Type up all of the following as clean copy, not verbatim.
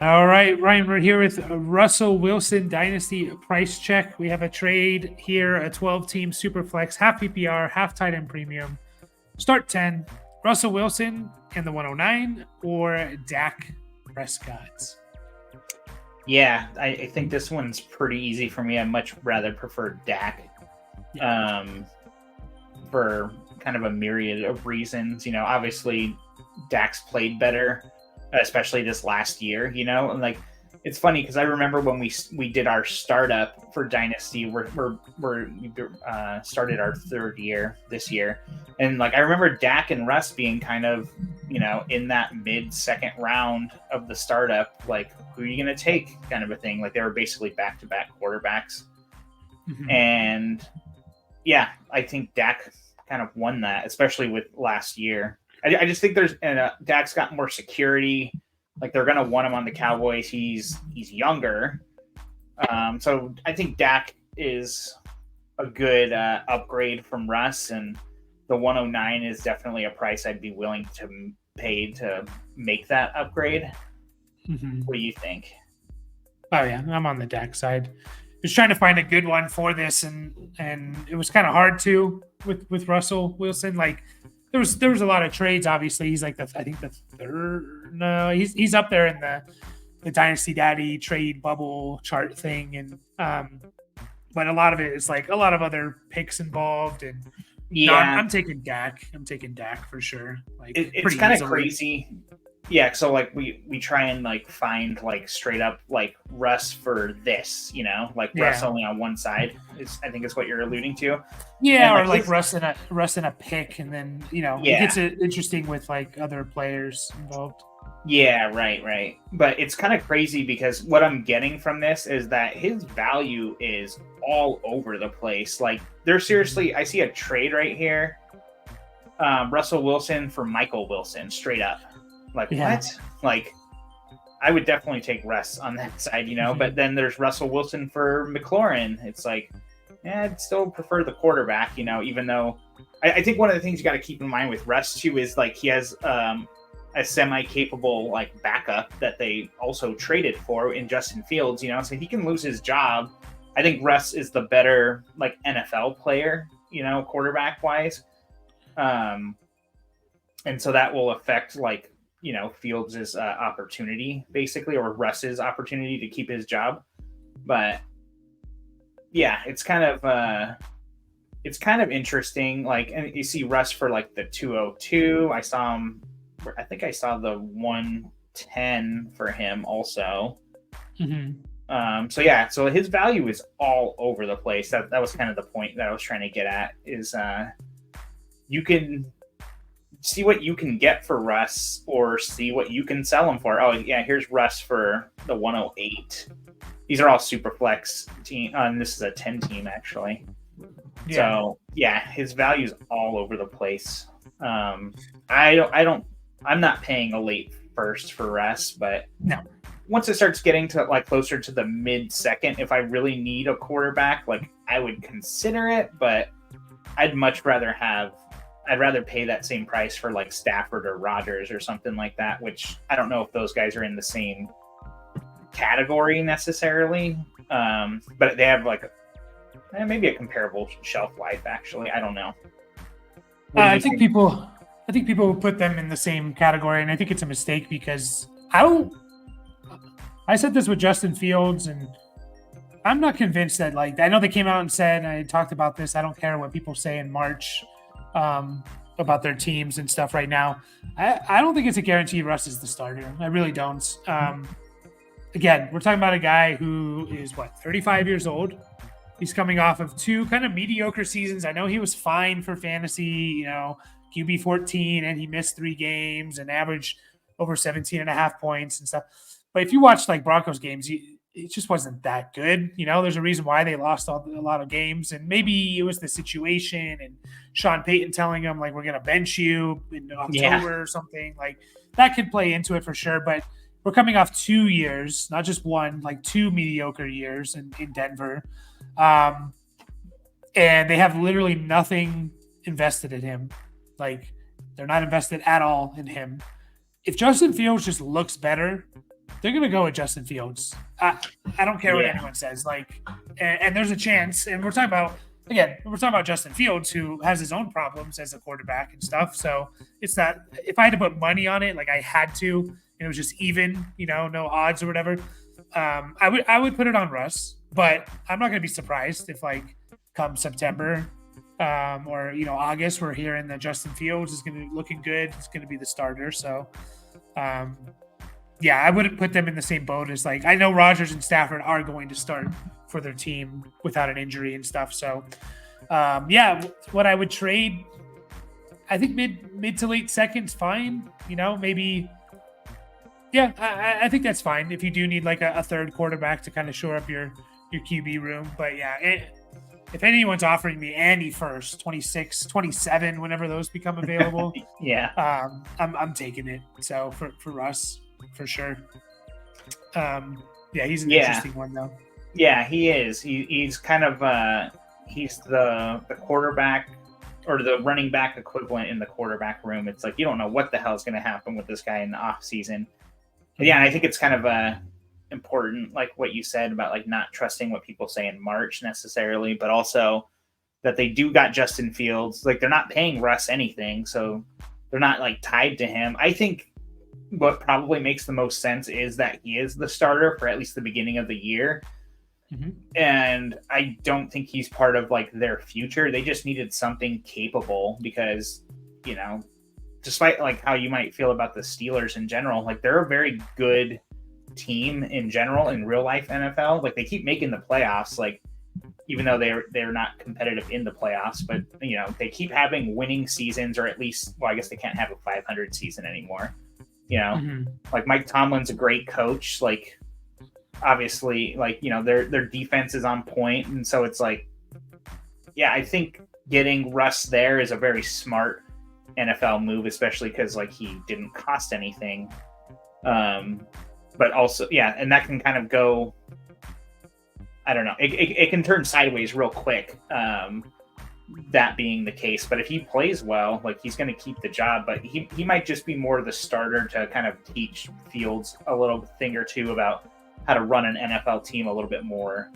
All right, Ryan, we're here with Russell Wilson Dynasty price check. We have a trade here, a 12-team super flex, half PPR, half tight end premium. Start 10, Russell Wilson and the 109 or Dak Prescott. Yeah, I think this one's pretty easy for me. I much rather prefer Dak for kind of a myriad of reasons. Obviously Dak's played better, especially this last year, and like it's funny because I remember when we did our startup for Dynasty, we started our third year this year, and like I remember Dak and Russ being kind of in that mid-second round of the startup, like who are you going to take kind of a thing. Like they were basically back-to-back quarterbacks. Mm-hmm. And yeah, I think Dak kind of won that, especially with last year. I just think Dak's got more security. Like they're going to want him on the Cowboys. He's younger. So I think Dak is a good upgrade from Russ, and the 109 is definitely a price I'd be willing to pay to make that upgrade. Mm-hmm. What do you think? Oh yeah, I'm on the Dak side. Just trying to find a good one for this, and it was kind of hard to with Russell Wilson. Like there was a lot of trades. Obviously, he's like the third. No, he's up there in the Dynasty Daddy trade bubble chart thing, and but a lot of it is like a lot of other picks involved, and yeah, I'm taking Dak. I'm taking Dak for sure. Like it's kind of crazy. Yeah, so like we try and like find like straight up like Russ for this, like Russ only on one side I think is what you're alluding to. Yeah, and, or like Russ in a pick, and then it gets interesting with like other players involved. Yeah, right. But it's kind of crazy because what I'm getting from this is that his value is all over the place. Like there's seriously, I see a trade right here. Russell Wilson for Michael Wilson, straight up. Like what? Like I would definitely take Russ on that side, mm-hmm. But then there's Russell Wilson for McLaurin. It's like, I'd still prefer the quarterback, even though I think one of the things you got to keep in mind with Russ too is like he has a semi-capable like backup that they also traded for in Justin Fields, so he can lose his job. I think Russ is the better like NFL player, quarterback wise. And so that will affect like, Fields' opportunity basically, or Russ's opportunity to keep his job. But yeah, it's kind of interesting. Like, and you see Russ for like the 202. I think I saw the 110 for him also. Mm-hmm. So his value is all over the place. That was kind of the point that I was trying to get at is you can see what you can get for Russ or see what you can sell him for. Oh yeah, here's Russ for the 108. These are all super flex team. This is a 10 team actually. Yeah. So yeah, his value is all over the place. I'm not paying a late first for Russ, but no. Once it starts getting to like closer to the mid second, if I really need a quarterback, like I would consider it, but I'd rather pay that same price for like Stafford or Rodgers or something like that, which I don't know if those guys are in the same category necessarily. But they have like maybe a comparable shelf life actually. I don't know. I think people will put them in the same category, and I think it's a mistake because I said this with Justin Fields, and I'm not convinced that like I know they came out and said, and I talked about this. I don't care what people say in March about their teams and stuff right now. I don't think it's a guarantee Russ is the starter. I really don't. Again, we're talking about a guy who is 35 years old. He's coming off of two kind of mediocre seasons. I know he was fine for fantasy, QB 14, and he missed 3 games and averaged over 17.5 points and stuff. But if you watch like Broncos games, it just wasn't that good. There's a reason why they lost a lot of games, and maybe it was the situation and Sean Payton telling them like, we're going to bench you in October or something like that could play into it for sure. But we're coming off 2 years, not just one, like 2 mediocre years in Denver. And they have literally nothing invested in him. Like they're not invested at all in him. If Justin Fields just looks better, They're going to go with Justin Fields. I don't care what Yeah. anyone says. Like, and there's a chance. And we're talking about Justin Fields, who has his own problems as a quarterback and stuff. So it's not, if I had to put money on it, like I had to, and it was just even, no odds or whatever. I would put it on Russ, but I'm not going to be surprised if like come September or August, we're hearing that Justin Fields is going to be looking good. It's going to be the starter. So. Yeah, I wouldn't put them in the same boat as like I know Rodgers and Stafford are going to start for their team without an injury and stuff. So, what I would trade, I think mid to late second's fine. Maybe. Yeah, I think that's fine if you do need like a third quarterback to kind of shore up your QB room. But yeah, if anyone's offering me any first 26, 27, whenever those become available, yeah, I'm taking it. So for Russ. For sure. He's an interesting one though. Yeah, he is. He's kind of he's the quarterback or the running back equivalent in the quarterback room. It's like you don't know what the hell is going to happen with this guy in the off season. Yeah, and I think it's kind of important, like what you said about like not trusting what people say in March necessarily, but also that they do got Justin Fields. Like they're not paying Russ anything, so they're not like tied to him. I think what probably makes the most sense is that he is the starter for at least the beginning of the year. Mm-hmm. And I don't think he's part of like their future. They just needed something capable because, despite like how you might feel about the Steelers in general, like they're a very good team in general in real life NFL. Like they keep making the playoffs, like even though they're not competitive in the playoffs, but they keep having winning seasons, or at least, well, I guess they can't have a 500 season anymore. Like Mike Tomlin's a great coach. Like, obviously, like, their defense is on point. And so it's like, yeah, I think getting Russ there is a very smart NFL move, especially because, like, he didn't cost anything. But also, yeah, and that can kind of go, I don't know, it can turn sideways real quick. That being the case, but if he plays well, like he's going to keep the job, but he might just be more the starter to kind of teach Fields a little thing or two about how to run an NFL team a little bit more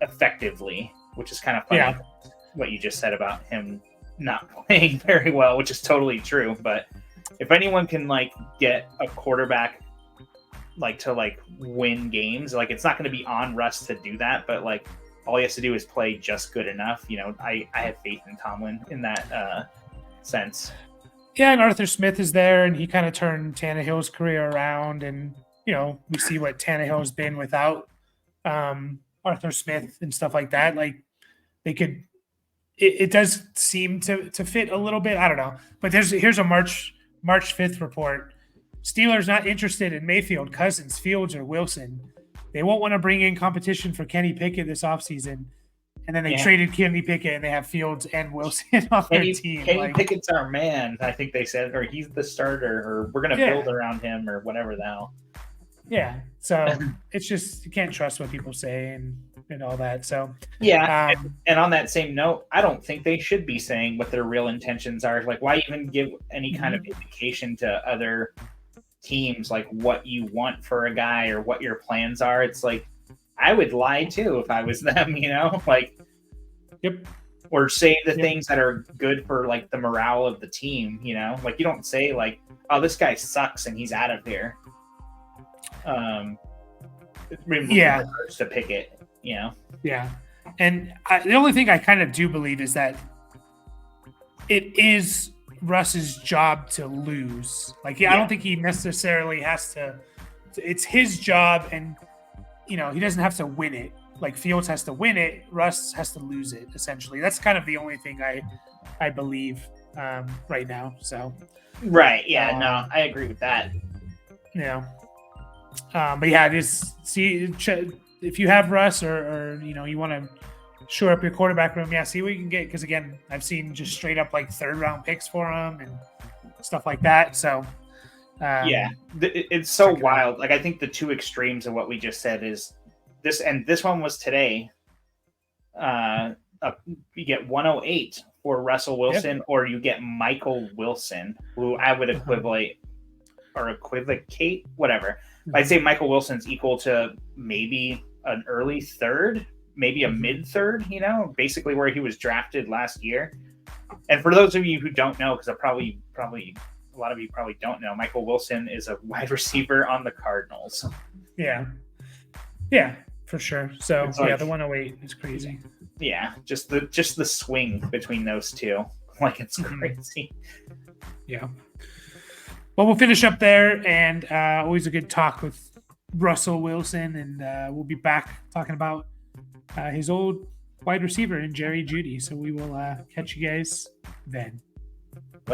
effectively, which is kind of funny. What you just said about him not playing very well, which is totally true. But if anyone can like get a quarterback like to like win games, like it's not going to be on Russ to do that, but like all he has to do is play just good enough. I have faith in Tomlin in that sense. Yeah, and Arthur Smith is there, and he kind of turned Tannehill's career around, and we see what Tannehill has been without Arthur Smith and stuff like that. Like they could, it does seem to fit a little bit. I don't know, but here's a March 5th report. Steelers not interested in Mayfield, Cousins, Fields, or Wilson. They won't want to bring in competition for Kenny Pickett this offseason. And then they traded Kenny Pickett, and they have Fields and Wilson on their team. Kenny Pickett's our man, I think they said, or he's the starter, or we're going to build around him, or whatever the hell. Yeah, so it's just you can't trust what people say and all that. So yeah, and on that same note, I don't think they should be saying what their real intentions are. Like, why even give any kind of indication to other teams like what you want for a guy or what your plans are? It's like I would lie too if I was them, like or say the things that are good for like the morale of the team, like you don't say like, oh, this guy sucks and he's out of here. To pick it, and the only thing I kind of do believe is that it is Russ's job to lose. Like, I don't think he necessarily has to. It's his job, and he doesn't have to win it. Like Fields has to win it, Russ has to lose it. Essentially, that's kind of the only thing I believe right now. So, right, yeah, no, I agree with that. But yeah, just see if you have Russ or you want to shore up your quarterback room. Yeah, see what you can get, because again, I've seen just straight up like 3rd round picks for him and stuff like that. So it's so wild. Like I think the two extremes of what we just said is this, and this one was today. You get 108 for Russell Wilson, or you get Michael Wilson, who I would equivocate, whatever. I'd say Michael Wilson's equal to maybe an early third, maybe a mid third, basically where he was drafted last year. And for those of you who don't know, because probably a lot of you probably don't know, Michael Wilson is a wide receiver on the Cardinals. Yeah, for sure. So the 108 is crazy. Yeah, just the swing between those two, like it's crazy. Yeah. Well, we'll finish up there, and always a good talk with Russell Wilson, and we'll be back talking about his old wide receiver in Jerry Jeudy. So we will catch you guys then.